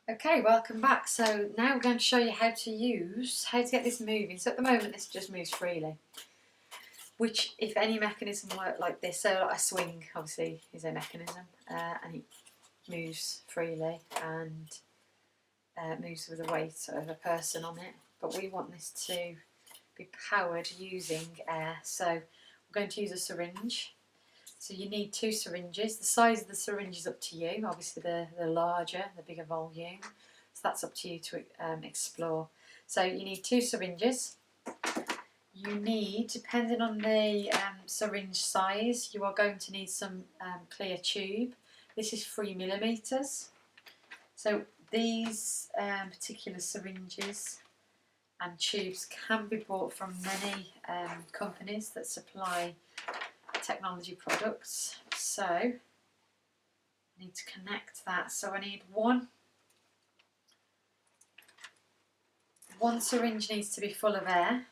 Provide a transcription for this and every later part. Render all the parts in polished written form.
Okay, welcome back. So now we're going to show you how to get this moving. So at the moment this just moves freely, which if any mechanism worked like this, so like a swing obviously is a mechanism, and it moves freely and moves with the weight of a person on it. But we want this to be powered using air. So we're going to use a syringe. So you need 2 syringes. The size of the syringe is up to you. Obviously the larger, the bigger volume. So that's up to you to explore. So you need 2 syringes. You need, depending on the syringe size, you are going to need some clear tube. This is 3mm. So these particular syringes and tubes can be bought from many companies that supply technology products. So I need to connect that. So I need one syringe needs to be full of air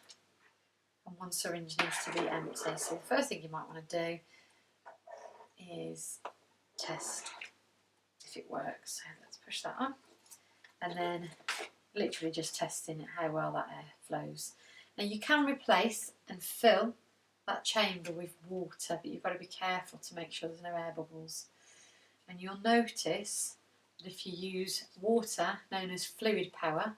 and one syringe needs to be empty. So the first thing you might want to do is test if it works. So let's push that on, and then literally just testing how well that air flows. Now you can replace and fill that chamber with water, but you've got to be careful to make sure there's no air bubbles. And you'll notice that if you use water, known as fluid power,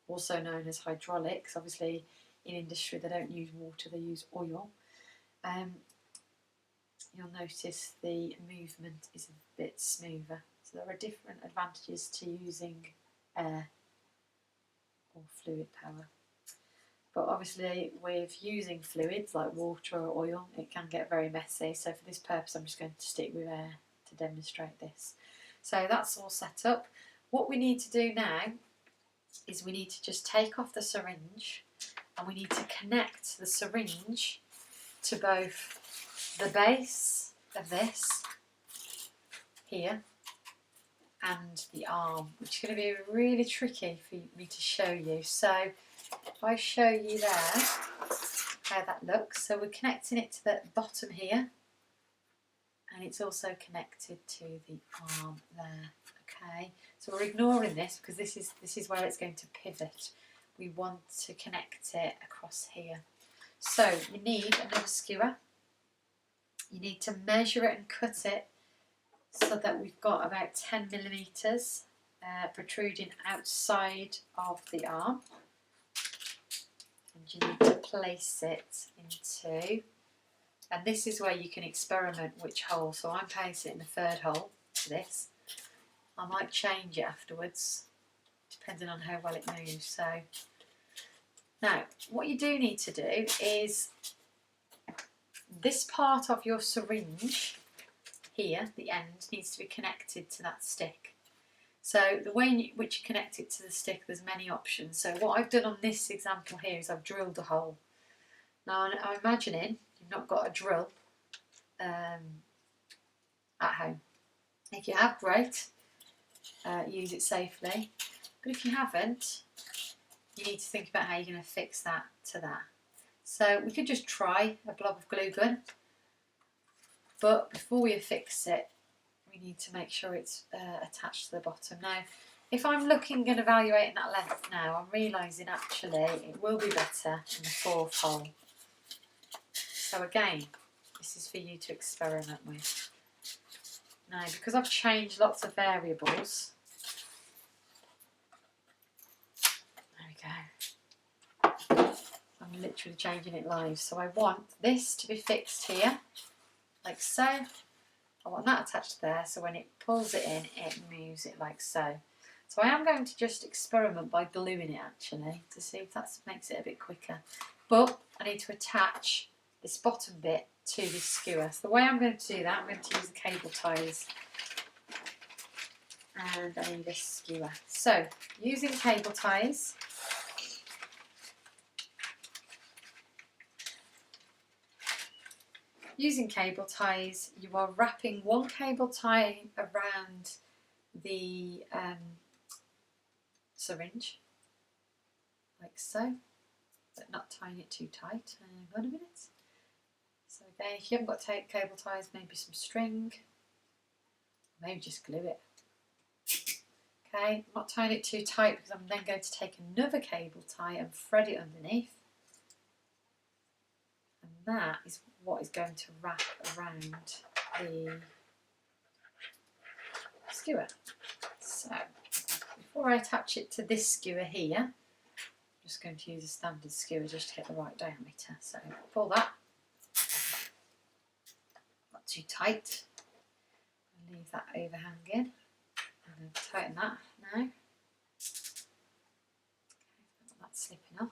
also known as hydraulics, obviously in industry they don't use water, they use oil, you'll notice the movement is a bit smoother. So there are different advantages to using air or fluid power. But obviously with using fluids like water or oil, it can get very messy. So for this purpose I'm just going to stick with air to demonstrate this. So that's all set up. What we need to do now is we need to just take off the syringe, and we need to connect the syringe to both the base of this here and the arm, which is going to be really tricky for me to show you. So if I show you there how that looks, so we're connecting it to the bottom here, and it's also connected to the arm there. Okay, so we're ignoring this because this is where it's going to pivot. We want to connect it across here. So you need another skewer. You need to measure it and cut it so that we've got about 10mm protruding outside of the arm. And you need to place it into, and this is where you can experiment which hole. So I'm placing it in the 3rd hole for this. I might change it afterwards depending on how well it moves. So now what you do need to do is this part of your syringe here, the end, needs to be connected to that stick. So the way in which you connect it to the stick, there's many options. So what I've done on this example here is I've drilled a hole. Now I'm imagining you've not got a drill at home. If you have, great, use it safely. But if you haven't, you need to think about how you're going to fix that to that. So we could just try a blob of glue gun, but before we affix it, we need to make sure it's attached to the bottom. Now, if I'm looking and evaluating that length now, I'm realising actually it will be better in the 4th hole. So again, this is for you to experiment with. Now, because I've changed lots of variables, there we go. I'm literally changing it live. So I want this to be fixed here, like so. I want that attached there, so when it pulls it in, it moves it like so. So I am going to just experiment by gluing it actually, to see if that makes it a bit quicker. But I need to attach this bottom bit to this skewer. So the way I'm going to do that, I'm going to use the cable ties. And I need a skewer. So, using cable ties, you are wrapping one cable tie around the syringe, like so, but not tying it too tight. Hang on a minute. So again, if you haven't got cable ties, maybe some string, maybe just glue it. Okay, I'm not tying it too tight because I'm then going to take another cable tie and thread it underneath. And that is what is going to wrap around the skewer. So before I attach it to this skewer here, I'm just going to use a standard skewer just to get the right diameter. So pull that, not too tight, and leave that overhanging. I'm going to tighten that now. That's slipping off.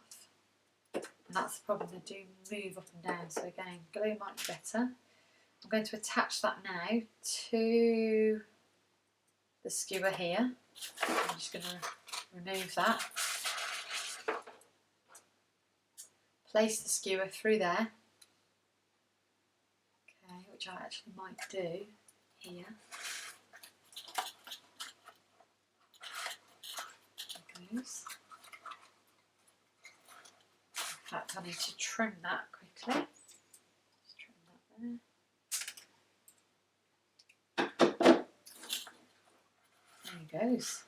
And that's the problem, they do move up and down, so again, glue might be better. I'm going to attach that now to the skewer here. I'm just going to remove that. Place the skewer through there. Okay, which I actually might do here. There goes. In fact, I need to trim that quickly. Just trim that there. There he goes.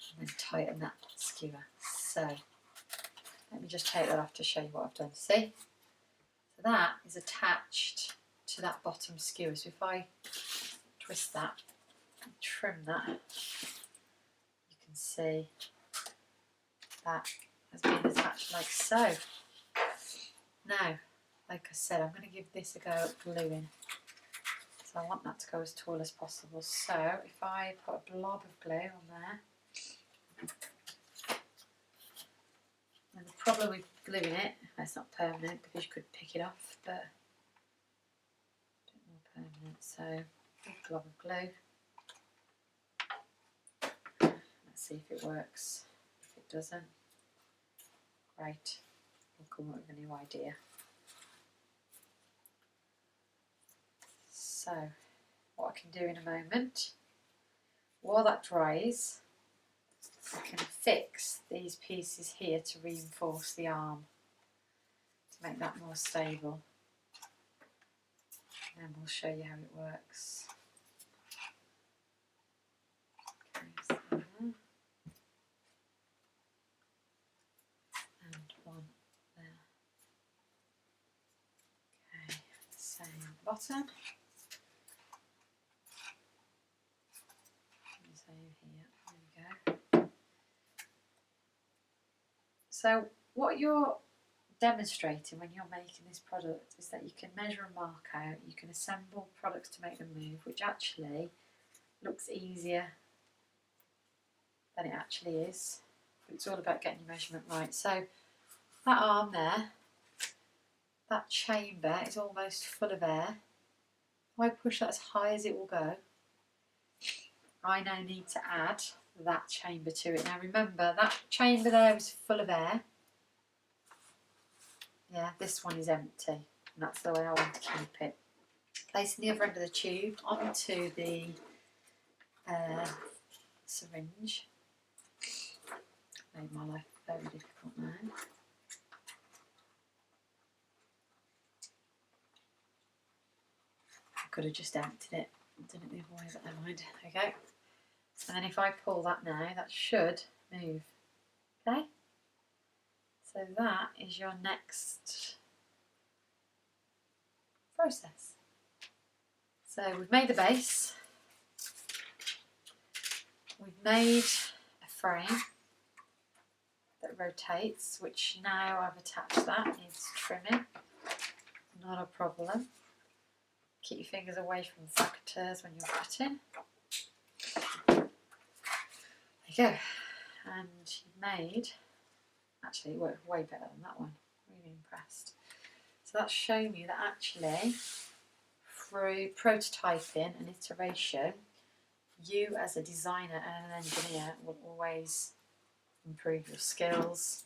And then tighten that skewer. So, let me just take that off to show you what I've done. See? So that is attached to that bottom skewer. So if I twist that and trim that, you can see that has been attached like so. Now, like I said, I'm going to give this a go at gluing. So I want that to go as tall as possible. So if I put a blob of glue on there, and the problem with gluing it, it's not permanent because you could pick it off, but a bit more permanent. So a blob of glue. Let's see if it works. If it doesn't, great, we'll come up with a new idea. So what I can do in a moment, while that dries, I can fix these pieces here to reinforce the arm, to make that more stable. And then we'll show you how it works. Okay, so there. And one there. Okay, same at the bottom. And same here. There we go. So what you're demonstrating when you're making this product is that you can measure and mark out, you can assemble products to make them move, which actually looks easier than it actually is. But it's all about getting your measurement right. So that arm there, that chamber is almost full of air. If I push that as high as it will go, I now need to add that chamber to it. Now remember, that chamber there is full of air. Yeah, this one is empty, and that's the way I want to keep it. Placing the other end of the tube onto the syringe. Made my life very difficult now. I could have just emptied it and done it the other way, but never mind. There we go. And then if I pull that now, that should move. Okay? So that is your next process. So we've made the base. We've made a frame that rotates, which now I've attached that, needs trimming. Not a problem. Keep your fingers away from factors when you're cutting. There you go. And you've made, actually it worked way better than that one. Really impressed. So that's shown you that actually through prototyping and iteration, you as a designer and an engineer will always improve your skills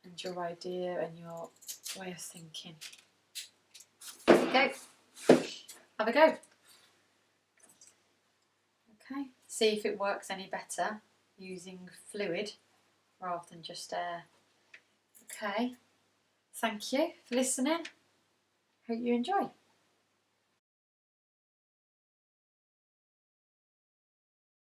and your idea and your way of thinking. Okay, have a go. Okay, see if it works any better using fluid rather than just air. Okay, thank you for listening. Hope you enjoy.